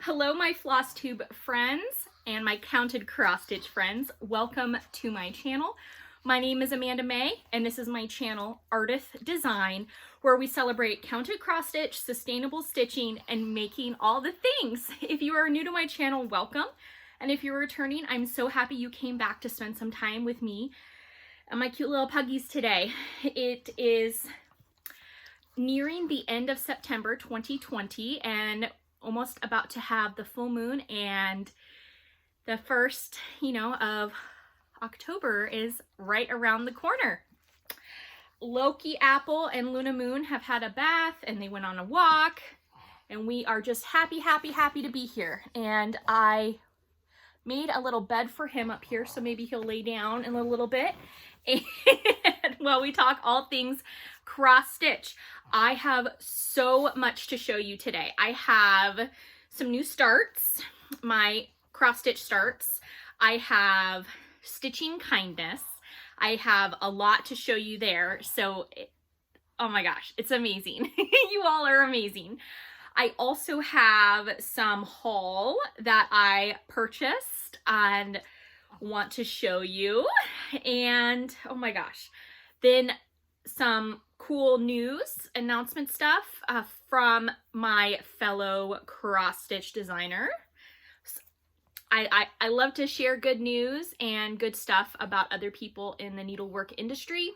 Hello, my Flosstube friends and my counted cross-stitch friends. Welcome to my channel. My name is Amanda Mae, and this is my channel, Ardith Design, where we celebrate counted cross-stitch, sustainable stitching, and making all the things. If you are new to my channel, welcome. And if you're returning, I'm so happy you came back to spend some time with me and my cute little puggies today. It is nearing the end of September 2020, and almost about to have the full moon, and the first, of October is right around the corner. Loki, Apple, and Luna Moon have had a bath and they went on a walk, and we are just happy to be here. And I made a little bed for him up here, so maybe he'll lay down in a little bit and while we talk all things cross stitch. I have so much to show you today. I have some new starts, my cross stitch starts. I have stitching kindness. I have a lot to show you there. So, oh my gosh, it's amazing. You all are amazing. I also have some haul that I purchased and want to show you. And oh my gosh, then some cool news announcement stuff from my fellow cross-stitch designer. I love to share good news and good stuff about other people in the needlework industry.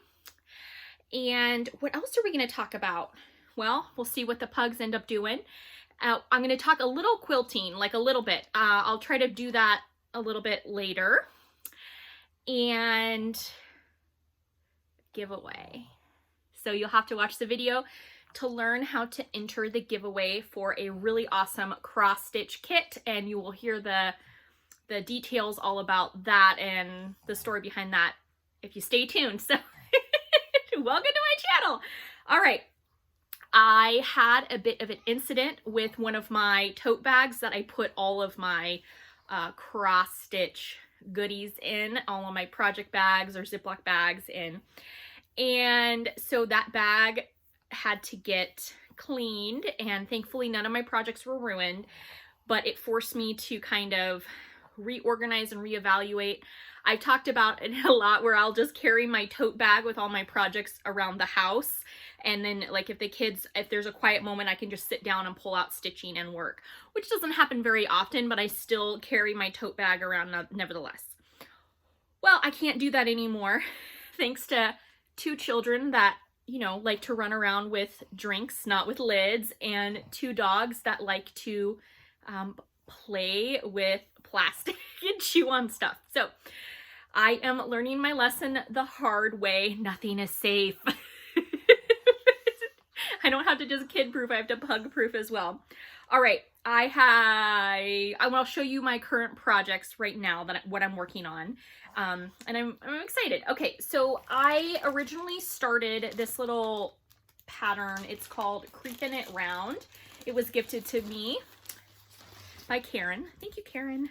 And what else are we going to talk about? Well, we'll see what the pugs end up doing. I'm going to talk a little quilting, like a little bit. I'll try to do that a little bit later. And giveaway. So you'll have to watch the video to learn how to enter the giveaway for a really awesome cross-stitch kit, and you will hear the details all about that and the story behind that if you stay tuned. So welcome to my channel. All right. I had a bit of an incident with one of my tote bags that I put all of my cross-stitch goodies in, all of my project bags or Ziploc bags in. And so that bag had to get cleaned, and thankfully none of my projects were ruined, but it forced me to kind of reorganize and reevaluate. I've talked about it a lot where I'll just carry my tote bag with all my projects around the house. And then like if there's a quiet moment, I can just sit down and pull out stitching and work, which doesn't happen very often, but I still carry my tote bag around nevertheless. Well, I can't do that anymore thanks to two children that, like to run around with drinks, not with lids, and two dogs that like to play with plastic and chew on stuff. So I am learning my lesson the hard way. Nothing is safe. I don't have to just kid proof, I have to pug proof as well. All right, I will show you my current projects right now, what I'm working on. And I'm excited. Okay, so I originally started this little pattern. It's called Creepin' It Round. It was gifted to me by Karen. Thank you, Karen.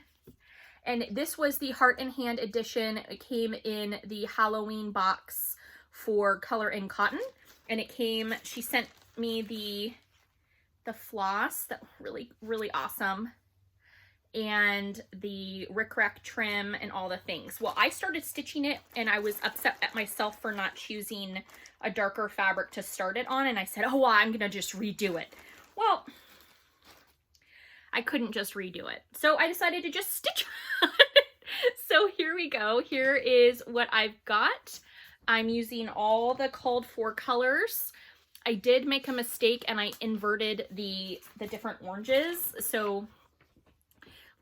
And this was the Heart and Hand edition. It came in the Halloween box for Color and Cotton. And she sent me the floss, that really awesome, and the rickrack trim and all the things. Well, I started stitching it and I was upset at myself for not choosing a darker fabric to start it on, and I said, oh, well, I'm gonna just redo it. Well, I couldn't just redo it, so I decided to just stitch on it. So here we go. Here is what I've got. I'm using all the called for colors. I did make a mistake and I inverted the different oranges. So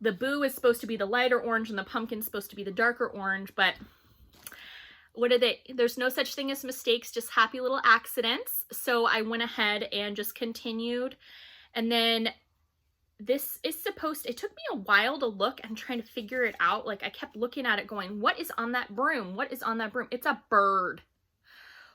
the boo is supposed to be the lighter orange and the pumpkin's supposed to be the darker orange, but there's no such thing as mistakes, just happy little accidents. So I went ahead and just continued. And then this is it took me a while to look and trying to figure it out. Like I kept looking at it going, what is on that broom? What is on that broom? It's a bird.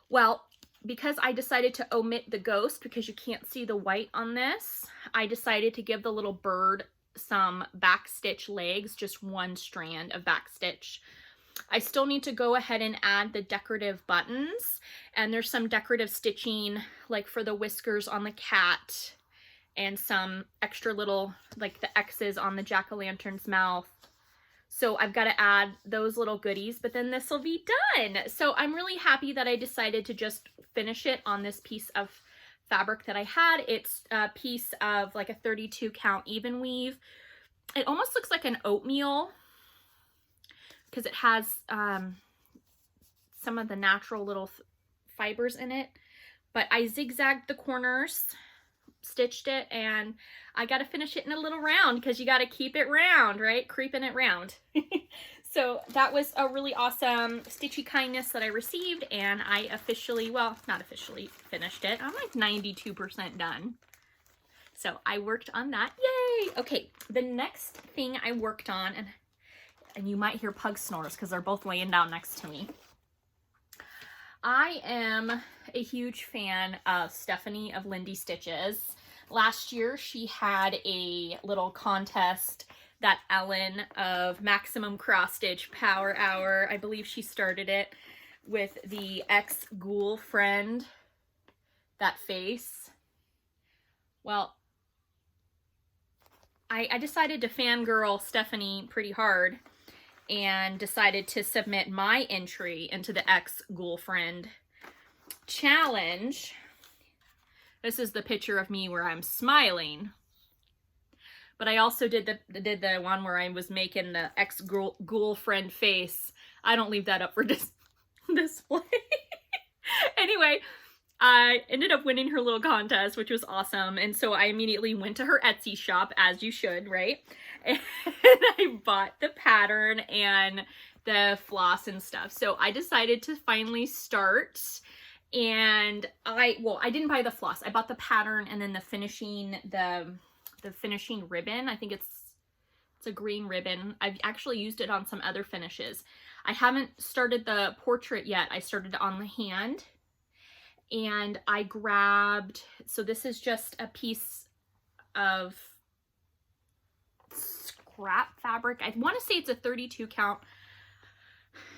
Well, because I decided to omit the ghost because you can't see the white on this, I decided to give the little bird some backstitch legs, just one strand of backstitch. I still need to go ahead and add the decorative buttons, and there's some decorative stitching like for the whiskers on the cat and some extra little, like the X's on the jack-o'-lantern's mouth. So I've got to add those little goodies, but then this will be done. So I'm really happy that I decided to just finish it on this piece of fabric that I had. It's a piece of like a 32 count even weave. It almost looks like an oatmeal because it has some of the natural little fibers in it, but I zigzagged the corners, stitched it, and I got to finish it in a little round because you got to keep it round, right? Creeping it round. So that was a really awesome stitchy kindness that I received, and I officially, well, not officially finished it. I'm like 92% done. So I worked on that. Yay! Okay, the next thing I worked on, and you might hear pug snores because they're both laying down next to me. I am a huge fan of Stephanie of Lindy Stitches. Last year, she had a little contest that Ellen of Maximum Cross Stitch Power Hour, I believe she started it with the ex-ghoul friend, that face. Well, I decided to fangirl Stephanie pretty hard and decided to submit my entry into the ex-ghoul friend challenge. This is the picture of me where I'm smiling. But I also did the one where I was making the ex-ghoul friend face. I don't leave that up for display. Anyway, I ended up winning her little contest, which was awesome. And so I immediately went to her Etsy shop, as you should, right? And I bought the pattern and the floss and stuff. So I decided to finally start. And I didn't buy the floss. I bought the pattern and then the finishing ribbon. I think it's a green ribbon. I've actually used it on some other finishes. I haven't started the portrait yet. I started on the hand. And I grabbed, so this is just a piece of scrap fabric. I want to say it's a 32 count.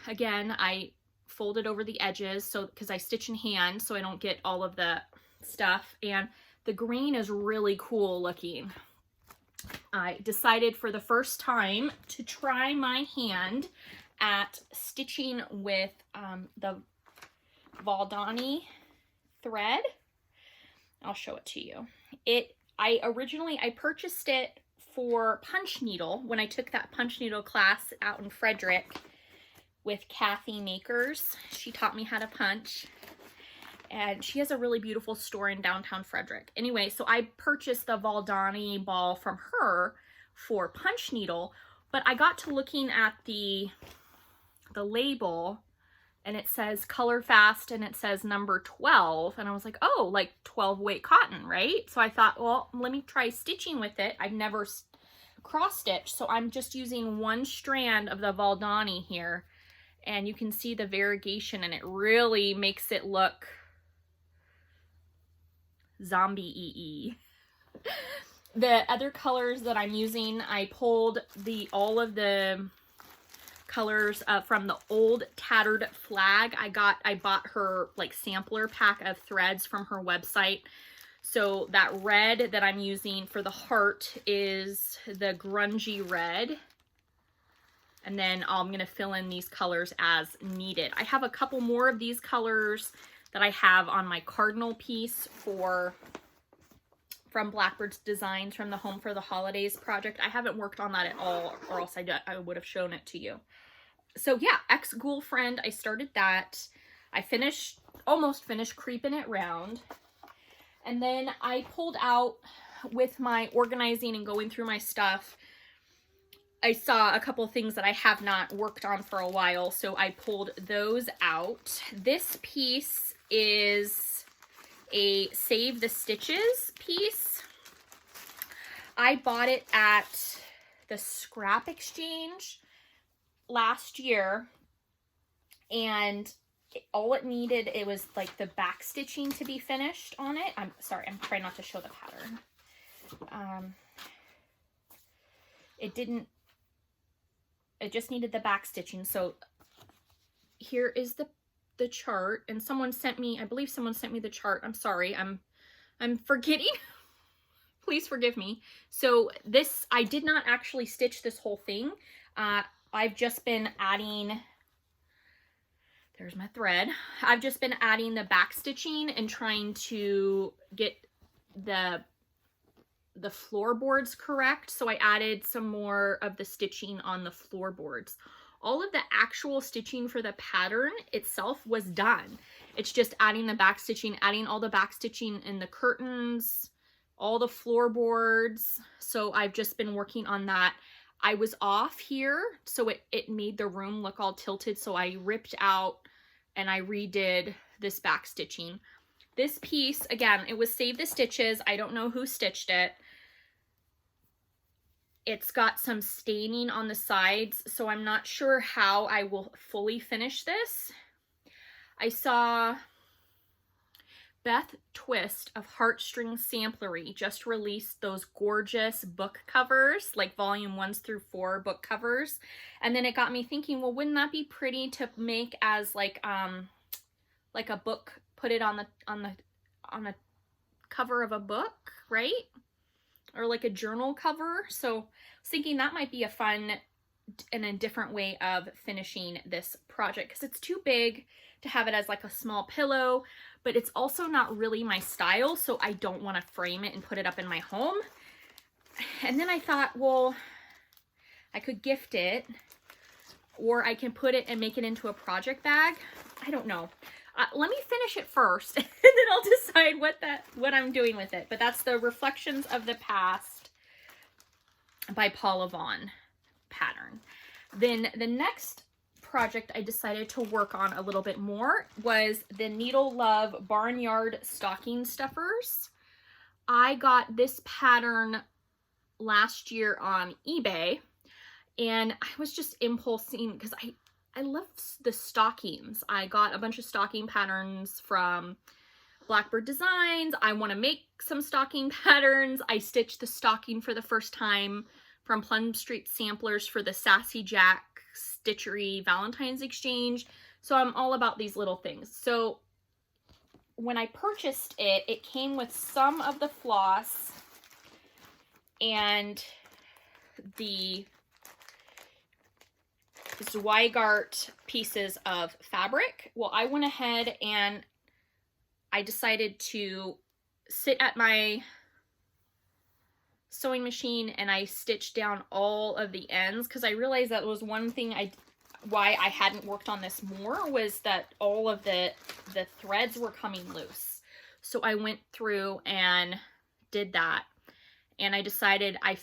Again, I folded over the edges so because I stitch in hand so I don't get all of the stuff. And the green is really cool looking. I decided for the first time to try my hand at stitching with the Valdani thread. I'll show it to you. I purchased it for punch needle when I took that punch needle class out in Frederick with Kathy Makers. She taught me how to punch, and she has a really beautiful store in downtown Frederick. Anyway, so I purchased the Valdani ball from her for punch needle, but I got to looking at the label, and it says color fast and it says number 12, and I was like, oh, like 12 weight cotton, right? So I thought, well, let me try stitching with it. I've never cross stitched, so I'm just using one strand of the Valdani here, and you can see the variegation, and it really makes it look zombie-y. The other colors that I'm using, I pulled all of the colors from the old tattered flag. I bought her like sampler pack of threads from her website. So that red that I'm using for the heart is the grungy red. And then I'm going to fill in these colors as needed. I have a couple more of these colors that I have on my cardinal piece from Blackbird's Designs from the Home for the Holidays project. I haven't worked on that at all, or else I would have shown it to you. So yeah, ex-ghoul friend, I started that. I almost finished creeping it round. And then I pulled out, with my organizing and going through my stuff, I saw a couple of things that I have not worked on for a while, so I pulled those out. This piece is a Save the Stitches piece. I bought it at the Scrap Exchange last year, and all it needed, it was like the back stitching to be finished on it. I'm sorry, I'm trying not to show the pattern. It just needed the back stitching. So here is the chart, and someone sent me, I believe someone sent me the chart. I'm sorry, I'm forgetting please forgive me. So this, I did not actually stitch this whole thing. I've just been adding, there's my thread. I've just been adding the back stitching and trying to get the floorboards correct. So I added some more of the stitching on the floorboards. All of the actual stitching for the pattern itself was done. It's just adding the back stitching, adding all the back stitching in the curtains, all the floorboards. So I've just been working on that. I was off here, so it made the room look all tilted. So I ripped out and I redid this back stitching. This piece, again, it was Save the Stitches. I don't know who stitched it. It's got some staining on the sides, so I'm not sure how I will fully finish this. I saw Beth Twist of Heartstring Samplery just released those gorgeous book covers, like volume 1 through 4 book covers. And then it got me thinking, well, wouldn't that be pretty to make as like a book, put it on the cover of a book, right? Or like a journal cover. So I was thinking that might be a fun and a different way of finishing this project, because it's too big to have it as like a small pillow, but it's also not really my style, so I don't want to frame it and put it up in my home. And then I thought, well, I could gift it, or I can put it and make it into a project bag. I don't know. Let me finish it first, and then I'll decide what I'm doing with it. But that's the Reflections of the Past by Paula Vaughn pattern. Then the next project I decided to work on a little bit more was the Needle Love Barnyard Stocking Stuffers. I got this pattern last year on eBay, and I was just impulsing because I love the stockings. I got a bunch of stocking patterns from Blackbird Designs. I want to make some stocking patterns. I stitched the stocking for the first time from Plum Street Samplers for the Sassy Jack Stitchery Valentine's Exchange. So I'm all about these little things. So when I purchased it, it came with some of the floss and the Zweigart pieces of fabric. Well, I went ahead and I decided to sit at my sewing machine and I stitched down all of the ends, because I realized that was one thing why I hadn't worked on this more, was that all of the threads were coming loose. So I went through and did that. And I decided I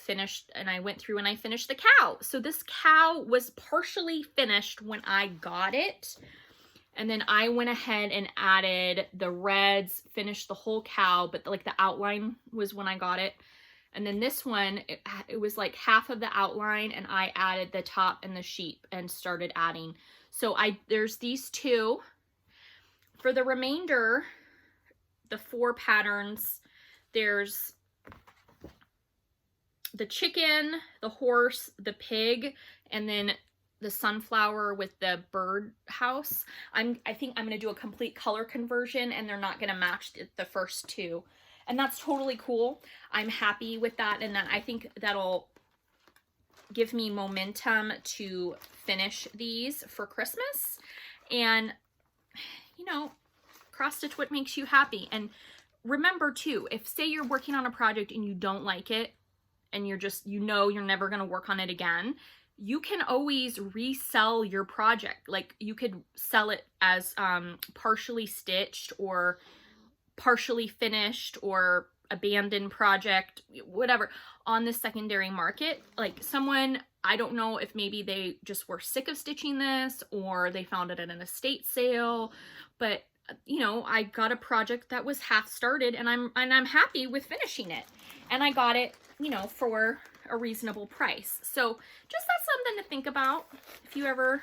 went through and I finished the cow. So this cow was partially finished when I got it. And then I went ahead and added the reds, finished the whole cow, but like the outline was when I got it. And then this one, it was like half of the outline, and I added the top and the sheep and started adding. So there's these two. For the remainder, the 4 patterns, there's the chicken, the horse, the pig, and then the sunflower with the bird house. I think I'm going to do a complete color conversion, and they're not going to match the first 2. And that's totally cool. I'm happy with that, and I think that'll give me momentum to finish these for Christmas. And, you know, cross-stitch what makes you happy. And remember, too, if, say, you're working on a project and you don't like it, and you're just, you know you're never going to work on it again, you can always resell your project. Like, you could sell it as partially stitched or partially finished or abandoned project, whatever, on the secondary market. Like, someone, I don't know if maybe they just were sick of stitching this, or they found it at an estate sale, but you know, I got a project that was half started, and I'm happy with finishing it, and I got it, you know, for a reasonable price. So just that's something to think about. If you ever,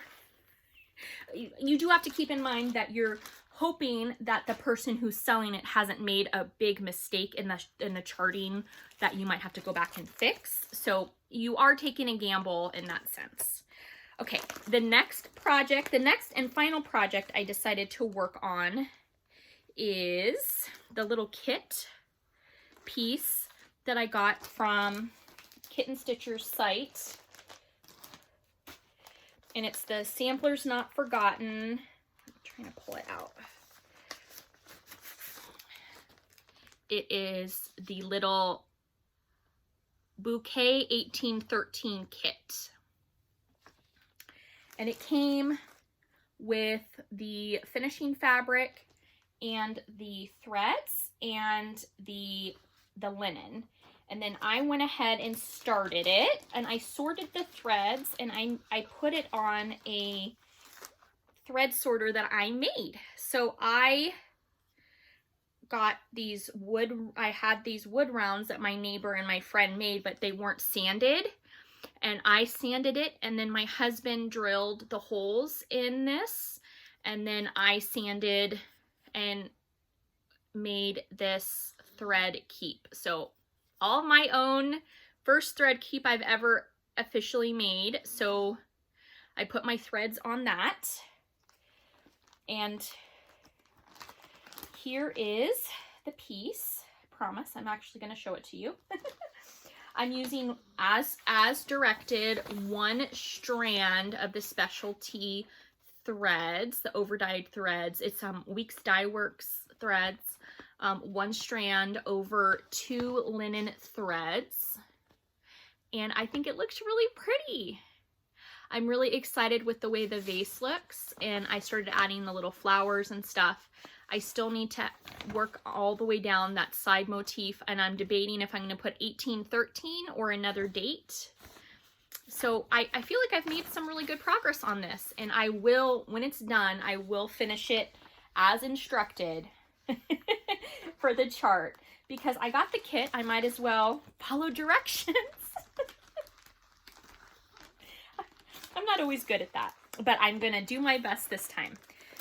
you do have to keep in mind that you're hoping that the person who's selling it hasn't made a big mistake in the charting that you might have to go back and fix. So you are taking a gamble in that sense. Okay, the next project, the next and final project I decided to work on is the little kit piece that I got from Kitten Stitcher's site. And it's the Sampler's Not Forgotten. I'm trying to pull it out. It is the little Bouquet 1813 kit. And it came with the finishing fabric and the threads and the linen. And then I went ahead and started it, and I sorted the threads, and I put it on a thread sorter that I made. So I got these I had these wood rounds that my neighbor and my friend made, but they weren't sanded. And I sanded it, and then my husband drilled the holes in this, and then I sanded and made this thread keep. So all my own first thread keep I've ever officially made. So I put my threads on that. And here is the piece. I promise I'm actually going to show it to you. I'm using, as directed, one strand of the specialty threads, the over-dyed threads. It's Weeks Dye Works threads. One strand over 2 linen threads. And I think it looks really pretty. I'm really excited with the way the vase looks, and I started adding the little flowers and stuff. I still need to work all the way down that side motif, and I'm debating if I'm going to put 1813 or another date. So I feel like I've made some really good progress on this, and I will, when it's done, I will finish it as instructed for the chart, because I got the kit. I might as well follow directions. I'm not always good at that, but I'm going to do my best this time.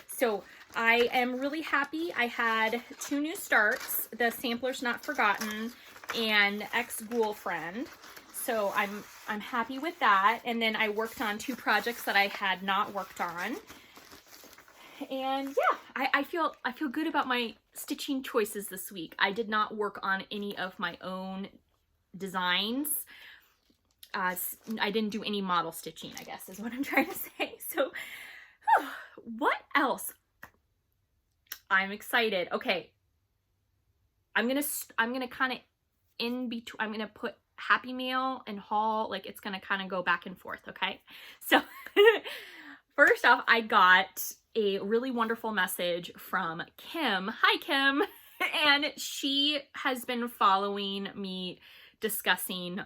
So I am really happy. I had 2 new starts, the Sampler's Not Forgotten and Ex-Ghoul-Friend. So I'm happy with that. And then I worked on 2 projects that I had not worked on. And yeah, I feel good about my stitching choices this week. I did not work on any of my own designs. I didn't do any model stitching, I guess is what I'm trying to say. So what else? I'm excited. Okay. I'm going to kind of in between, I'm going to put Happy Mail and haul, like it's going to kind of go back and forth. Okay. So first off, I got a really wonderful message from Kim. Hi, Kim. And she has been following me discussing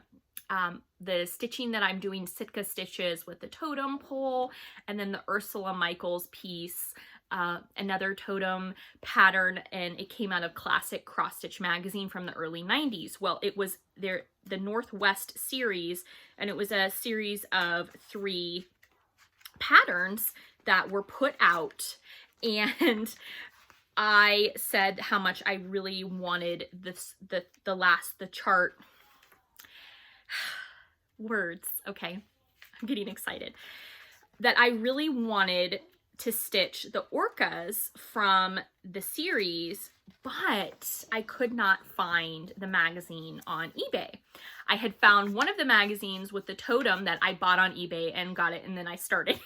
the stitching that I'm doing, Sitka stitches with the totem pole, and then the Ursula Michaels piece, another totem pattern, and it came out of Classic CrossStitch Magazine from the early 90s. Well, it was the Northwest series, and it was a series of 3 patterns that were put out, and I said how much I really wanted this, the chart. Words, okay, I'm getting excited. That I really wanted to stitch the orcas from the series, but I could not find the magazine on eBay. I had found one of the magazines with the totem that I bought on eBay and got it, and then I started.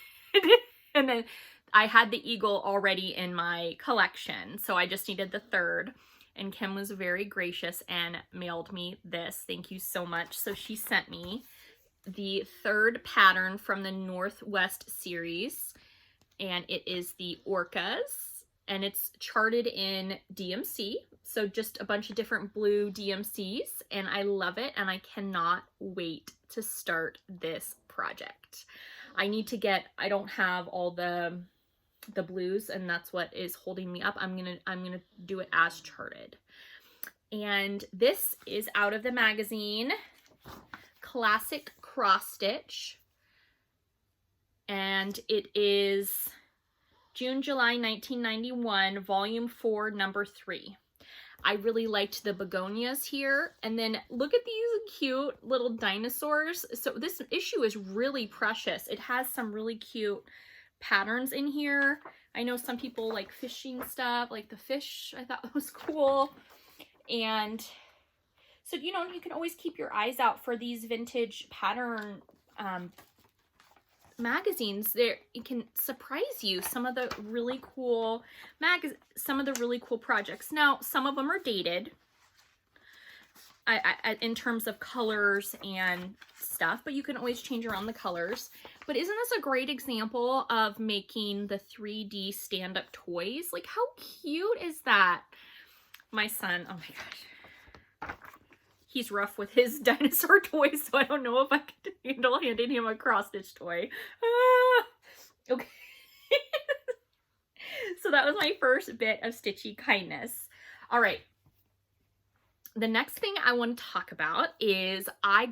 And then I had the eagle already in my collection, so I just needed the 3rd. And Kim was very gracious and mailed me this. Thank you so much. So she sent me the 3rd pattern from the Northwest series, and it is the orcas, and it's charted in DMC. So just a bunch of different blue DMCs, and I love it, and I cannot wait to start this project. I need to get, I don't have all the blues, and that's what is holding me up. I'm gonna do it as charted. And this is out of the magazine Classic CrossStitch, and it is June, July 1991, volume 4, number 3. I really liked the begonias here, and then look at these cute little dinosaurs. So this issue is really precious. It has some really cute patterns in here. I know some people like fishing stuff, like the fish. I thought that was cool. And So, you know, you can always keep your eyes out for these vintage pattern magazines. There, it can surprise you, some of the really cool projects. Now, some of them are dated in terms of colors and stuff, but you can always change around the colors. But isn't this a great example of making the 3D stand-up toys? Like, how cute is that? My son, oh my gosh, he's rough with his dinosaur toys, so I don't know if I could handle handing him a cross-stitch toy. Okay. So that was my first bit of stitchy kindness. All right. The next thing I want to talk about is I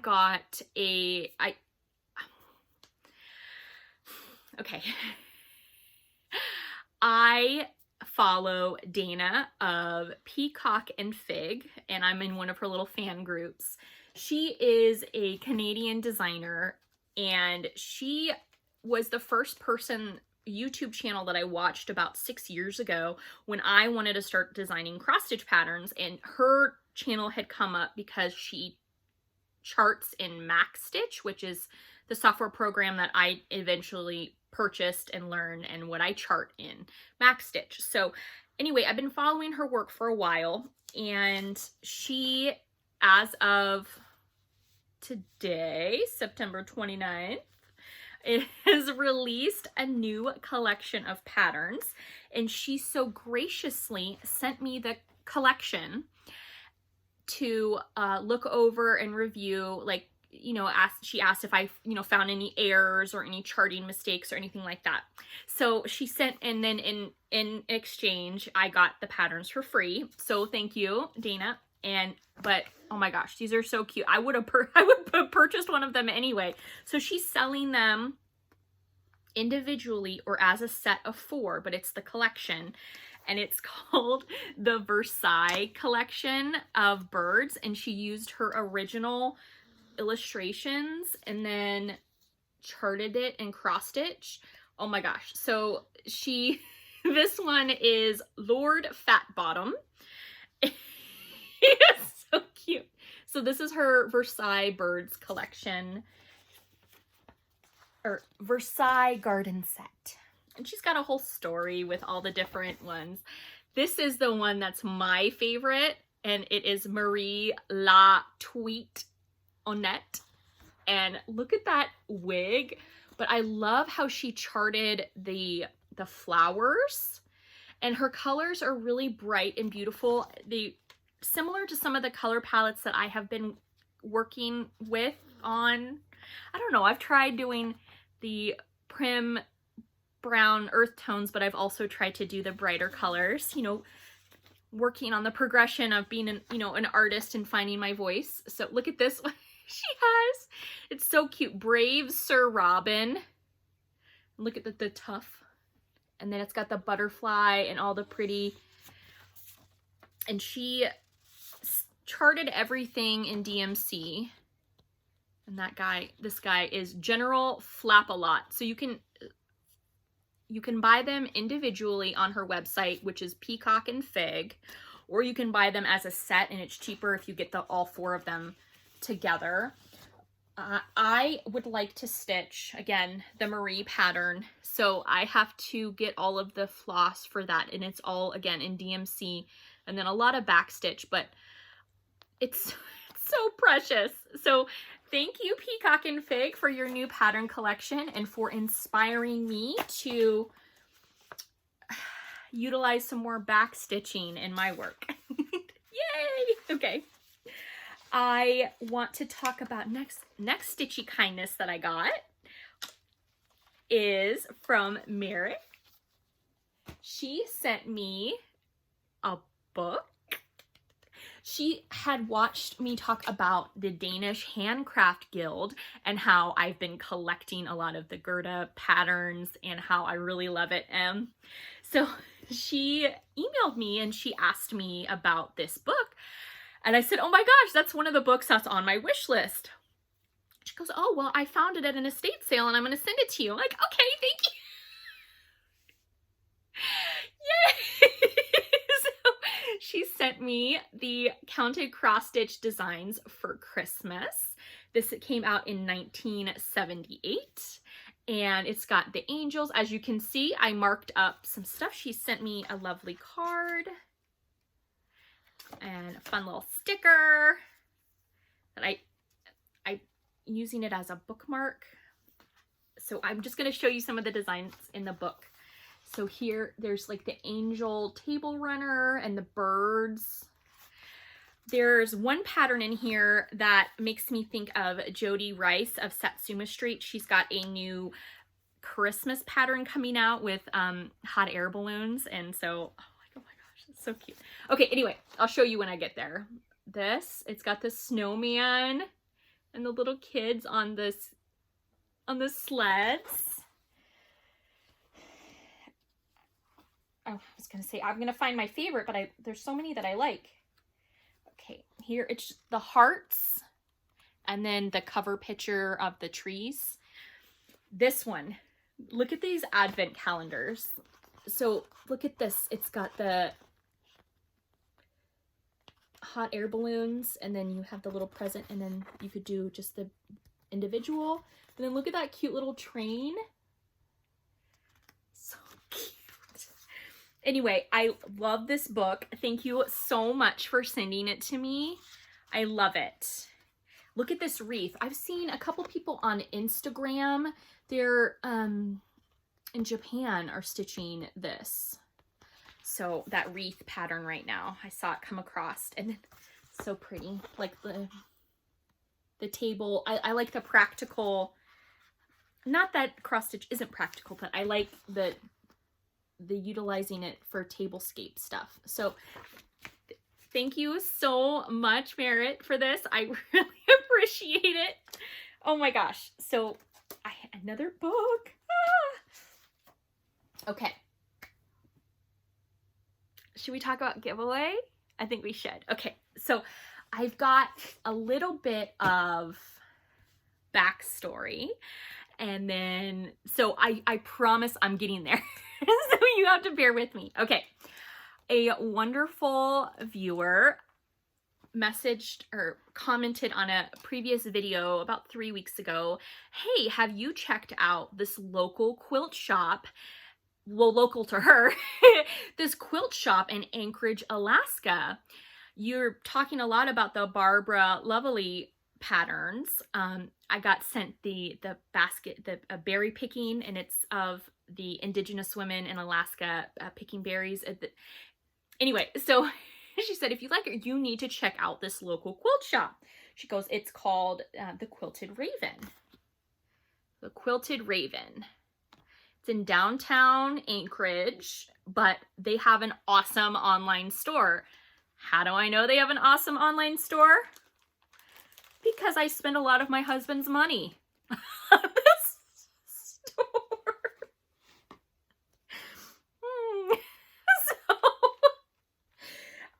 follow Dana of Peacock and Fig, and I'm in one of her little fan groups. She is a Canadian designer, and she was the first YouTube channel that I watched about 6 years ago when I wanted to start designing cross-stitch patterns, and her channel had come up because she charts in MacStitch, which is the software program that I eventually purchased and learned, and what I chart in MacStitch. So anyway, I've been following her work for a while, and she, as of today, September 29th, has released a new collection of patterns, and she so graciously sent me the collection to look over and review. Like, you know, she asked if I, you know, found any errors or any charting mistakes or anything like that. So she sent, and then in exchange, I got the patterns for free. So thank you, Dana. But oh my gosh, these are so cute. I would have purchased one of them anyway. So she's selling them individually or as a set of 4, but it's the collection. And it's called the Versailles collection of birds. And she used her original illustrations and then charted it in cross stitch. Oh my gosh. So this one is Lord Fatbottom. It's so cute. So this is her Versailles birds collection, or Versailles garden set. And she's got a whole story with all the different ones. This is the one that's my favorite, and it is Marie LaTweetnotte. And look at that wig. But I love how she charted the flowers, and her colors are really bright and beautiful. Similar to some of the color palettes that I have been working with on, I don't know, I've tried doing the prim brown earth tones, but I've also tried to do the brighter colors, you know, working on the progression of being an artist and finding my voice. So look at this one she has. It's so cute. Brave Sir Robin. Look at the tuff. And then it's got the butterfly and all the pretty, and she charted everything in DMC. And this guy is General Flap-a-Lot. So you can buy them individually on her website, which is Peacock and Fig, or you can buy them as a set, and it's cheaper if you get all 4 of them together. I would like to stitch, again, the Marie pattern, so I have to get all of the floss for that, and it's all, again, in DMC, and then a lot of back stitch, but it's so precious. So thank you, Peacock and Fig, for your new pattern collection and for inspiring me to utilize some more back stitching in my work. Yay! Okay. I want to talk about next stitchy kindness that I got is from Mary. She sent me a book. She had watched me talk about the Danish Handcraft Guild and how I've been collecting a lot of the Gerda patterns and how I really love it. So she emailed me and she asked me about this book. And I said, oh my gosh, that's one of the books that's on my wish list. She goes, oh, well, I found it at an estate sale and I'm going to send it to you. I'm like, okay, thank you. Yay! So she sent me the Counted Cross Stitch Designs for Christmas. This came out in 1978, and it's got the angels. As you can see, I marked up some stuff. She sent me a lovely card and a fun little sticker that I'm using it as a bookmark. So I'm just going to show you some of the designs in the book. So here, there's like the angel table runner and the birds. There's one pattern in here that makes me think of Jody Rice of Satsuma Street. She's got a new Christmas pattern coming out with hot air balloons. And so, oh my gosh, it's so cute. Okay, anyway, I'll show you when I get there. It's got the snowman and the little kids on the sleds. Oh, I was gonna say, I'm gonna find my favorite, but there's so many that I like. Okay, here it's the hearts, and then the cover picture of the trees. This one, look at these advent calendars. So look at this, it's got the hot air balloons, and then you have the little present, and then you could do just the individual. And then look at that cute little train. So cute. Anyway, I love this book. Thank you so much for sending it to me. I love it. Look at this wreath. I've seen a couple people on Instagram. They're in Japan are stitching this. So that wreath pattern right now, I saw it come across, and then so pretty. Like the table. I like the practical. Not that cross stitch isn't practical, but I like the utilizing it for tablescape stuff. So thank you so much, Merritt, for this. I really appreciate it. Oh my gosh. So another book. Ah. Okay. Should we talk about giveaway? I think we should. Okay. So I've got a little bit of backstory, and then, so I promise I'm getting there. So you have to bear with me. Okay. A wonderful viewer messaged or commented on a previous video about 3 weeks ago. Hey, have you checked out this local quilt shop? Well, local to her, this quilt shop in Anchorage, Alaska. You're talking a lot about the Barbara Lovely patterns. I got sent the basket, the berry picking, and it's of the indigenous women in Alaska picking berries. Anyway, so she said, if you like it, you need to check out this local quilt shop. She goes, it's called the Quilted Raven. The Quilted Raven. It's in downtown Anchorage, but they have an awesome online store. How do I know they have an awesome online store? Because I spend a lot of my husband's money on this store. So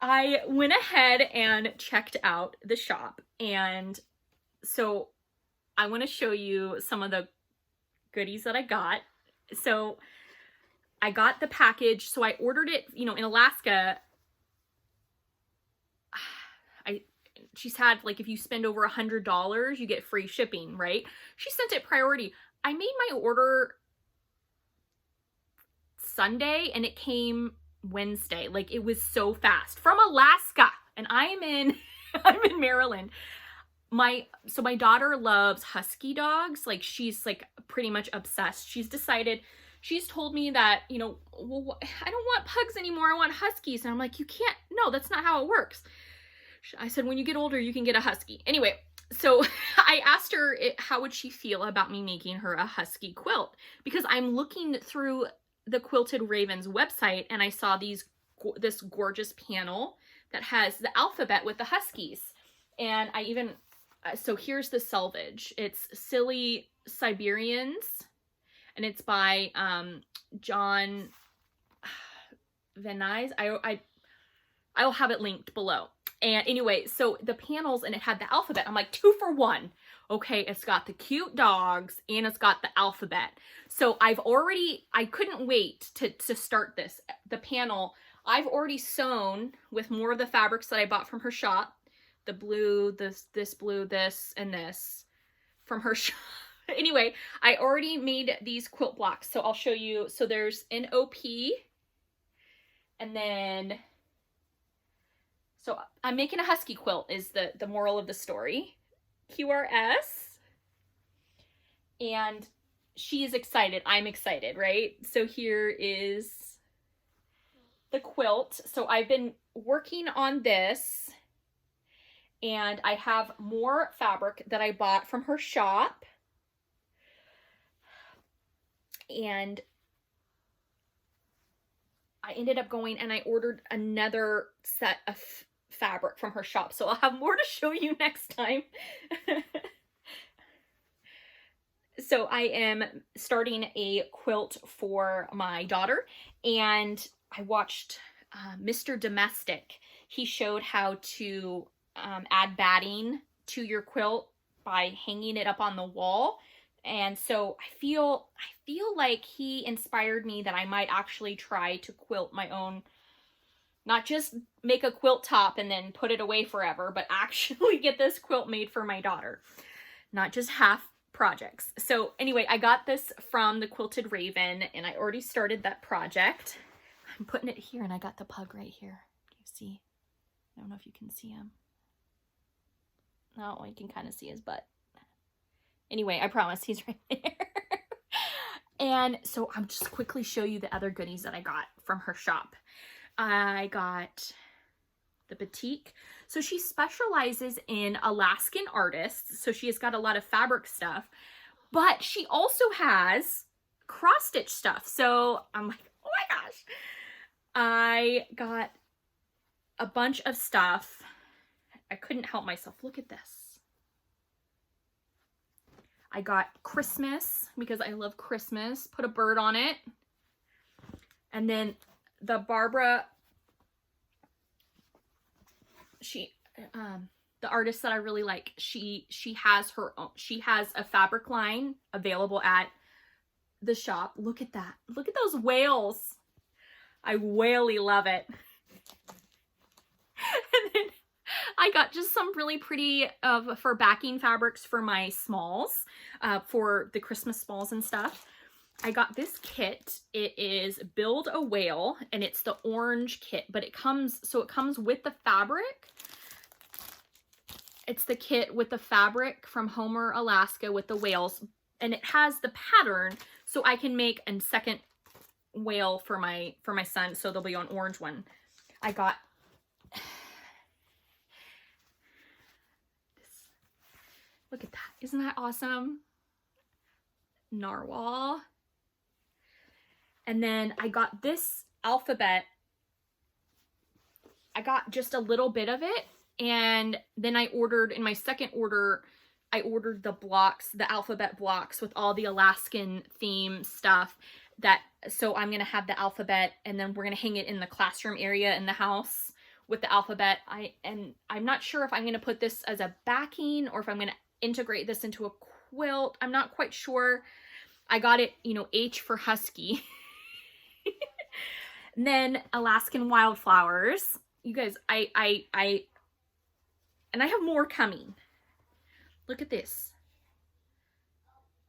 I went ahead and checked out the shop, and so I want to show you some of the goodies that I got. So I got the package. So I ordered it, you know, in Alaska. She's had, like, if you spend over $100, you get free shipping, right? She sent it priority. I made my order Sunday and it came Wednesday. Like, it was so fast from Alaska, and I'm in Maryland. So my daughter loves Husky dogs. Like, she's like pretty much obsessed. She's told me that, you know, well, I don't want pugs anymore. I want Huskies. And I'm like, you can't, no, that's not how it works. I said, when you get older, you can get a Husky. Anyway, so I asked her how would she feel about me making her a Husky quilt, because I'm looking through the Quilted Raven's website and I saw this gorgeous panel that has the alphabet with the Huskies. And I even, so here's the selvage. It's Silly Siberians, and it's by John Van Nuys. I'll have it linked below. And anyway, so the panels, and it had the alphabet. I'm like, 2 for 1. Okay, it's got the cute dogs and it's got the alphabet. So I couldn't wait to start this. The panel, I've already sewn with more of the fabrics that I bought from her shop. The blue, this blue, this, and this from her shop. Anyway, I already made these quilt blocks, so I'll show you. So there's an OP, and then, so I'm making a Husky quilt is the moral of the story. QRS, and she is excited. I'm excited, right? So here is the quilt. So I've been working on this, and I have more fabric that I bought from her shop. And I ended up going and I ordered another set of fabric from her shop. So I'll have more to show you next time. So I am starting a quilt for my daughter, and I watched Mr. Domestic. He showed how to add batting to your quilt by hanging it up on the wall. And so I feel like he inspired me that I might actually try to quilt my own, not just make a quilt top and then put it away forever, but actually get this quilt made for my daughter, not just half projects. So anyway, I got this from the Quilted Raven, and I already started that project. I'm putting it here, and I got the pug right here. Do you see? I don't know if you can see him. No, I can kind of see his butt. Anyway, I promise he's right there. And so I'll just quickly show you the other goodies that I got from her shop. I got the batik. So she specializes in Alaskan artists. So she has got a lot of fabric stuff, but she also has cross-stitch stuff. So I'm like, oh my gosh. I got a bunch of stuff. I couldn't help myself. Look at this. I got Christmas because I love Christmas. Put a bird on it. And then the Barbara, the artist that I really like, she has her own, she has a fabric line available at the shop. Look at that. Look at those whales. I whaley love it. And then I got just some really pretty for backing fabrics for my smalls, for the Christmas smalls and stuff. I got this kit. It is Build a Whale, and it's the orange kit, but it comes with the fabric. It's the kit with the fabric from Homer, Alaska with the whales, and it has the pattern, so I can make a second whale for my son, so there'll be an orange one. I got this. Look at that. Isn't that awesome? Narwhal. And then I got this alphabet. I got just a little bit of it. And then I ordered, in my second order, I ordered the blocks, the alphabet blocks with all the Alaskan theme stuff. So I'm going to have the alphabet, and then we're going to hang it in the classroom area in the house with the alphabet. And I'm not sure if I'm going to put this as a backing or if I'm going to integrate this into a quilt. I'm not quite sure. I got it, you know, H for Husky. And then Alaskan wildflowers. You guys, and I have more coming. Look at this.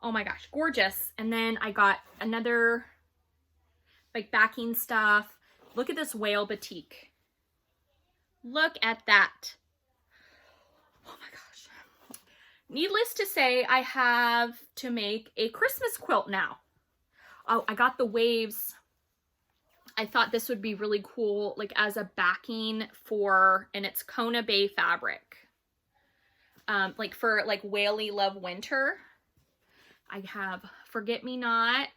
Oh my gosh, gorgeous. And then I got another like backing stuff. Look at this whale batik. Look at that. Oh my gosh. Needless to say, I have to make a Christmas quilt now. Oh, I got the waves. I thought this would be really cool, like as a backing for, and it's Kona Bay fabric. Like for like Whaley Love Winter. I have Forget Me Not.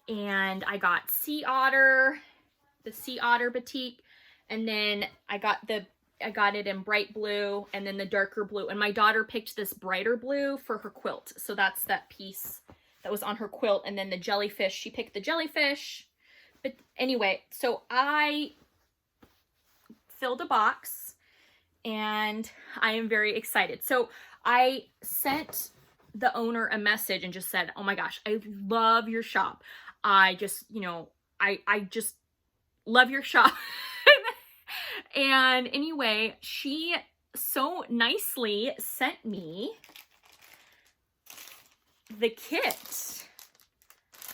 And I got Sea Otter, the Sea Otter batik. And then I got it in bright blue and then the darker blue. And my daughter picked this brighter blue for her quilt. So that's that piece that was on her quilt. And then the jellyfish, she picked the jellyfish. But anyway, so I filled a box and I am very excited. So I sent the owner a message and just said, oh my gosh, I love your shop. I just, you know, I just love your shop. And anyway, she so nicely sent me the kit.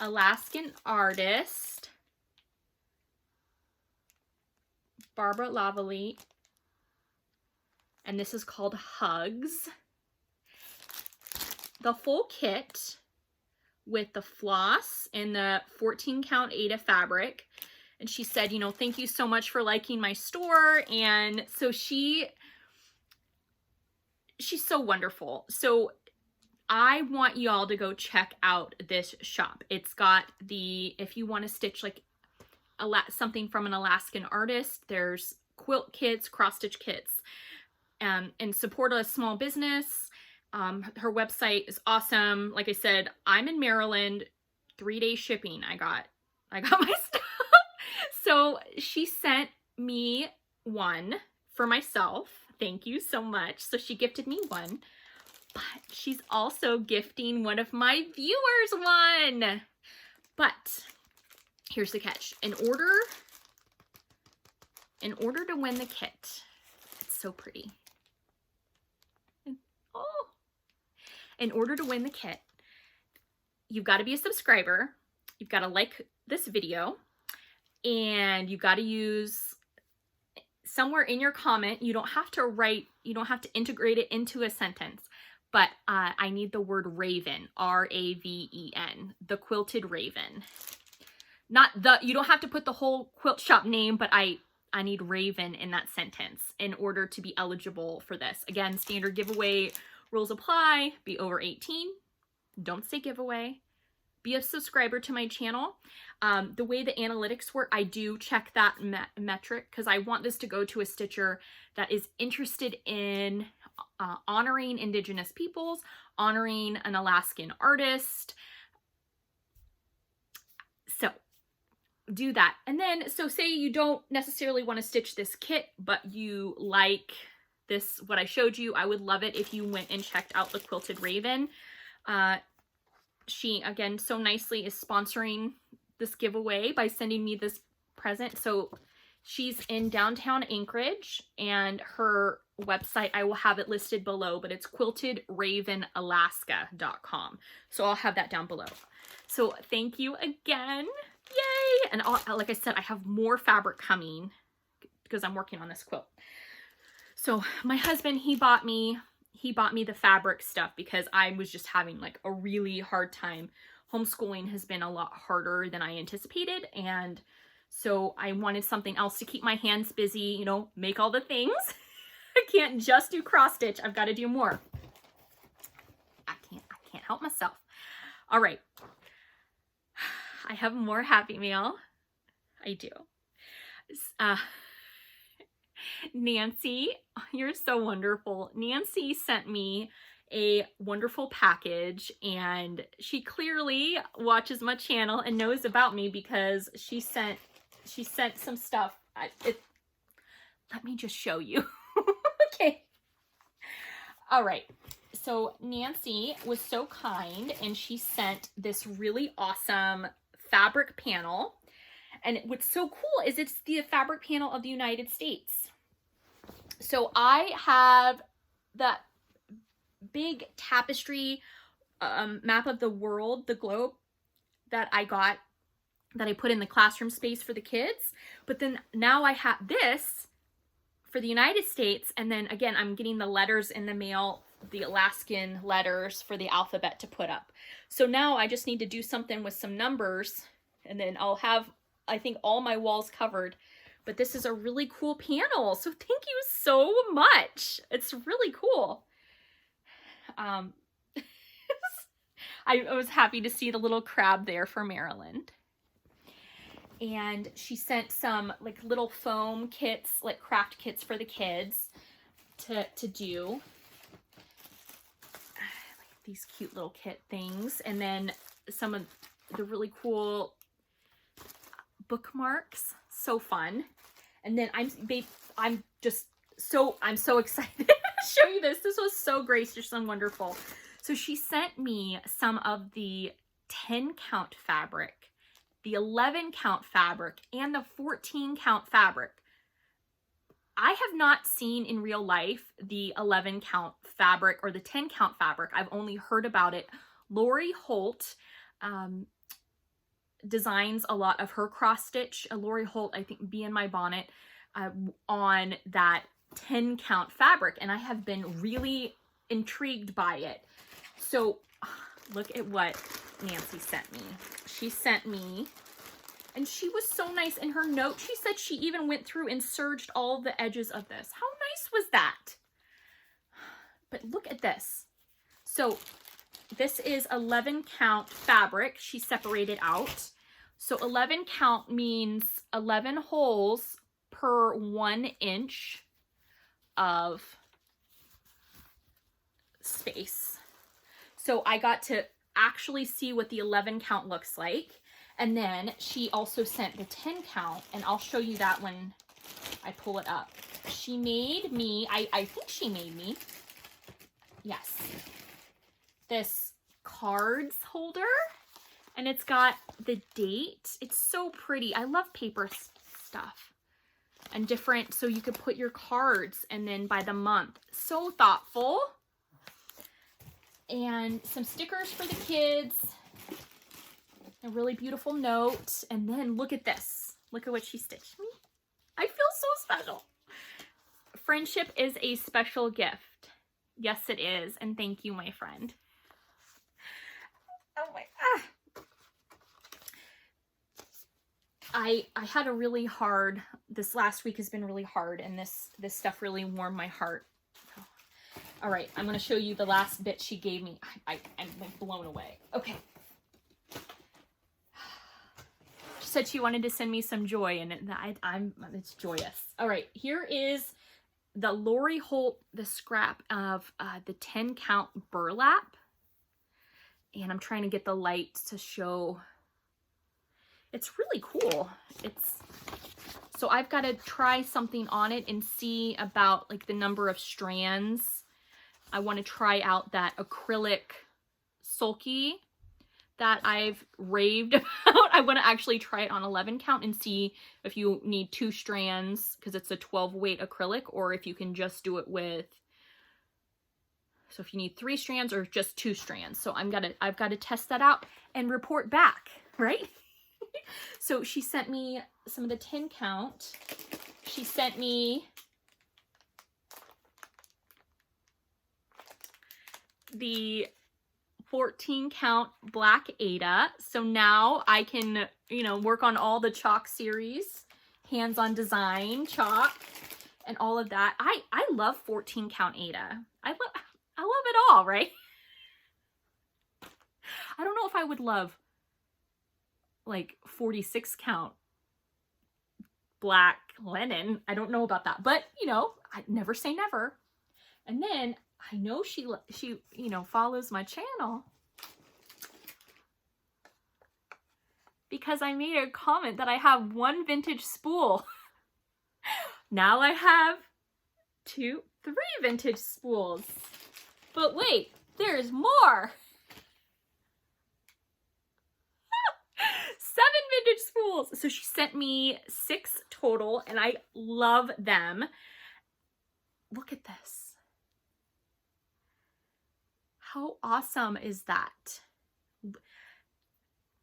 Alaskan artist Barbara Lavallee, and this is called Hugs. The full kit with the floss and the 14 count Aida fabric. And she said, you know, thank you so much for liking my store. And so she's so wonderful. So I want y'all to go check out this shop. It's got the, if you want to stitch like something from an Alaskan artist, there's quilt kits, cross stitch kits, and support a small business. Her website is awesome. Like I said, I'm in Maryland, 3-day shipping. I got my stuff. So she sent me one for myself. Thank you so much. So she gifted me one, but she's also gifting one of my viewers one. But here's the catch. In order to win the kit, it's so pretty. Oh, in order to win the kit, you've got to be a subscriber. You've got to like this video, and you've got to use somewhere in your comment. You don't have to write, you don't have to integrate it into a sentence, but I need the word Raven, R-A-V-E-N, the Quilted Raven. Not the, you don't have to put the whole quilt shop name, but I need Raven in that sentence in order to be eligible for this. Again, standard giveaway rules apply. Be over 18. Don't say giveaway. Be a subscriber to my channel. The way the analytics work, I do check that metric because I want this to go to a stitcher that is interested in honoring Indigenous peoples, honoring an Alaskan artist. So do that. And then, so say you don't necessarily want to stitch this kit, but you like this, what I showed you. I would love it if you went and checked out the Quilted Raven. She, again, so nicely is sponsoring this giveaway by sending me this present. So she's in downtown Anchorage, and her website, I will have it listed below, but it's quiltedravenalaska.com. So I'll have that down below. So thank you again. Yay! And like I said, I have more fabric coming because I'm working on this quilt. So my husband, he bought me the fabric stuff because I was just having like a really hard time. Homeschooling has been a lot harder than I anticipated, and so I wanted something else to keep my hands busy, you know, make all the things. I can't just do cross stitch. I've got to do more. I can't help myself. All right. I have more Happy Mail. I do. Nancy, you're so wonderful. Nancy sent me a wonderful package, and she clearly watches my channel and knows about me because she sent some stuff. Let me just show you. Okay. All right. So Nancy was so kind, and she sent this really awesome fabric panel. And what's so cool is it's the fabric panel of the United States. So I have that big tapestry map of the world, the globe, that I got, that I put in the classroom space for the kids. But then now I have this for the United States. And then again, I'm getting the letters in the mail, the Alaskan letters for the alphabet to put up. So now I just need to do something with some numbers, and then I'll have, I think, all my walls covered. But this is a really cool panel, so thank you so much. It's really cool. I was happy to see the little crab there for Maryland. And she sent some like little foam kits, like craft kits for the kids to do. Like these cute little kit things. And then some of the really cool bookmarks. So fun. And then I'm so excited to show you this. This was so gracious and wonderful. So she sent me some of the 10 count fabric the 11 count fabric and the 14 count fabric. I have not seen in real life the 11 count fabric or the 10 count fabric. I've only heard about it. Lori Holt designs a lot of her cross stitch. Lori Holt, I think, Be in My Bonnet, on that 10 count fabric, and I have been really intrigued by it. So look at what Nancy sent me. She sent me, and she was so nice in her note. She said she even went through and serged all the edges of this. How nice was that? But look at this. So this is 11 count fabric she separated out. So 11 count means 11 holes per 1 inch of space. So I got to actually see what the 11 count looks like. And then she also sent the 10 count, and I'll show you that when I pull it up. She made me, I think she made me, yes, this cards holder, and it's got the date. It's so pretty. I love paper stuff and different, so you could put your cards and then by the month. So thoughtful. And some stickers for the kids. A really beautiful note. And then look at this. Look at what she stitched me. I feel so special. Friendship is a special gift. Yes, it is. And thank you, my friend. Oh my, I had a really hard, this last week has been really hard, and this stuff really warmed my heart. All right, I'm going to show you the last bit she gave me. I'm like blown away. Okay. She said she wanted to send me some joy, and it's joyous. All right, here is the Lori Holt, the scrap of the 10 count burlap. And I'm trying to get the light to show. It's really cool. So I've got to try something on it and see about like the number of strands. I want to try out that acrylic sulky that I've raved about. I want to actually try it on 11 count and see if you need 2 strands because it's a 12 weight acrylic, or if you can just do it with, so if you need 3 strands or just 2 strands. So I've got to test that out and report back, right? So she sent me some of the 10 count. She sent me the 14 count black Ada. So now I can, work on all the chalk series, hands-on design, chalk, and all of that. I love 14 count Ada. I love it all, right? I don't know if I would love like 46 count black linen. I don't know about that, but I never say never. And then I know she follows my channel because I made a comment that I have 1 vintage spool. Now I have 3 vintage spools. But wait, there's more. 7 vintage spools. So she sent me 6 total, and I love them. Look at this. How awesome is that?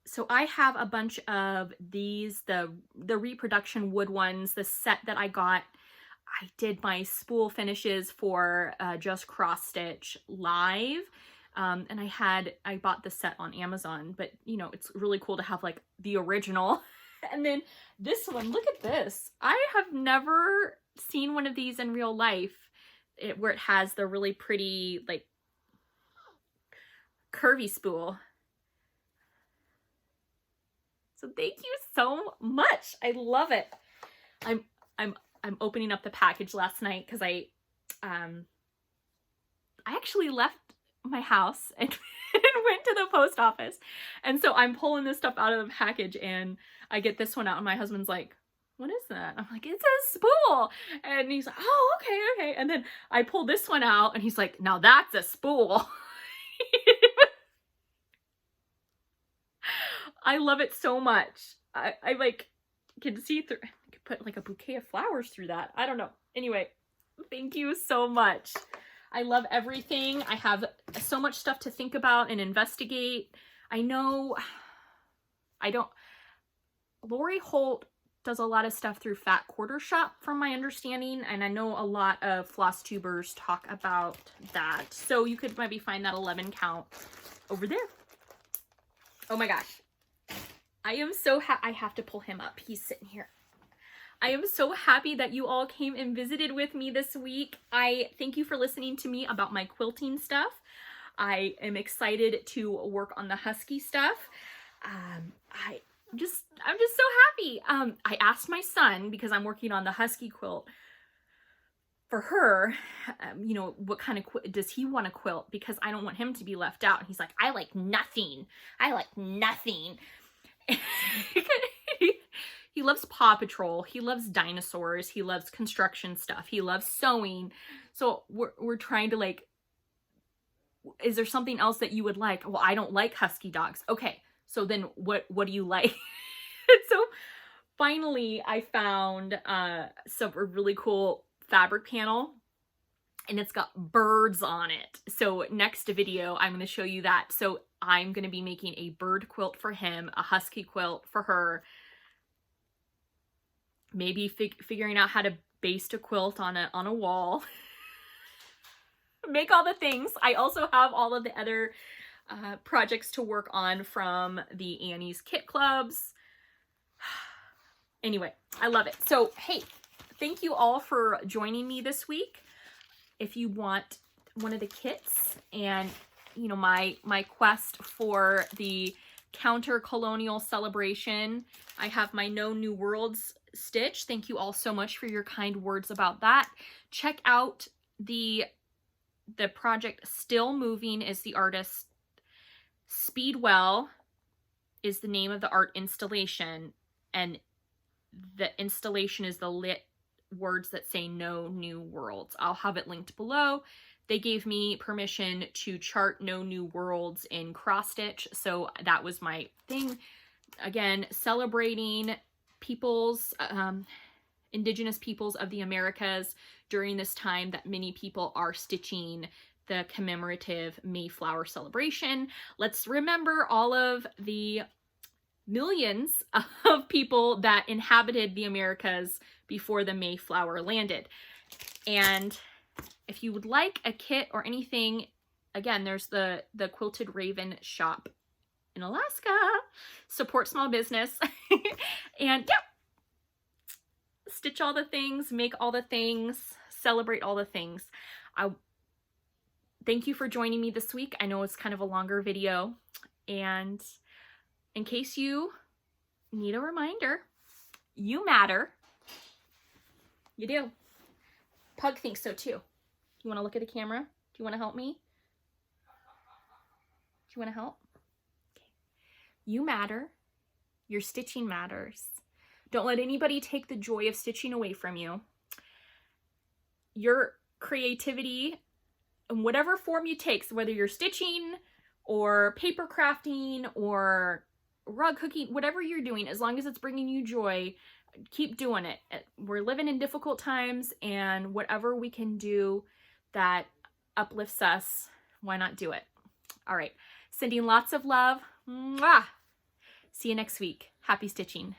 So I have a bunch of these, the reproduction wood ones, the set that I got. I did my spool finishes for Just CrossStitch Live. And I bought the set on Amazon, but it's really cool to have like the original. And then this one, look at this. I have never seen one of these in real life, where it has the really pretty like curvy spool. So thank you so much. I love it. I'm opening up the package last night because I actually left my house and went to the post office, and so I'm pulling this stuff out of the package, and I get this one out, and my husband's like, what is that? I'm like, it's a spool. And he's like, oh, okay. And then I pull this one out, and he's like, now that's a spool. I love it so much. I like can see through, I could put like a bouquet of flowers through that. I don't know. Anyway, thank you so much. I love everything. I have so much stuff to think about and investigate. I know Lori Holt does a lot of stuff through Fat Quarter Shop from my understanding, and I know a lot of floss tubers talk about that. So you could maybe find that 11 count over there. Oh my gosh. I am so I have to pull him up. He's sitting here. I am so happy that you all came and visited with me this week. I thank you for listening to me about my quilting stuff. I am excited to work on the Husky stuff. I'm just so happy. I asked my son, because I'm working on the Husky quilt for her, you know, what kind of does he want to quilt, because I don't want him to be left out. And he's like, I like nothing. I like nothing. He loves Paw Patrol. He loves dinosaurs. He loves construction stuff. He loves sewing. So we're trying to like, is there something else that you would like? Well, I don't like husky dogs. Okay. So then what do you like? So finally I found a really cool fabric panel, and it's got birds on it. So next video, I'm going to show you that. So I'm going to be making a bird quilt for him, a husky quilt for her. Maybe figuring out how to baste a quilt on a wall. Make all the things. I also have all of the other projects to work on from the Annie's Kit Clubs. Anyway, I love it. So, hey, thank you all for joining me this week. If you want one of the kits and, you know, my quest for the counter colonial celebration, I have my No New Worlds stitch. Thank you all so much for your kind words about that. Check out the project Still Moving is the artist. Speedwell is the name of the art installation, and the installation is the lit words that say No New Worlds. I'll have it linked below. They gave me permission to chart No New Worlds in cross stitch, so that was my thing. Again, celebrating peoples, indigenous peoples of the Americas during this time that many people are stitching the commemorative Mayflower celebration. Let's remember all of the millions of people that inhabited the Americas before the Mayflower landed. And if you would like a kit or anything, again, there's the Quilted Raven shop in Alaska. Support small business. And yeah, stitch all the things, make all the things, celebrate all the things. Thank you for joining me this week. I know it's kind of a longer video, and in case you need a reminder, you matter. You do. Pug thinks so too. You want to look at the camera? Do you want to help me? Do you want to help? Okay. You matter. Your stitching matters. Don't let anybody take the joy of stitching away from you. Your creativity, in whatever form you take, so whether you're stitching or paper crafting or rug hooking, whatever you're doing, as long as it's bringing you joy, keep doing it. We're living in difficult times, and whatever we can do that uplifts us, why not do it? All right. Sending lots of love. Mwah! See you next week. Happy stitching.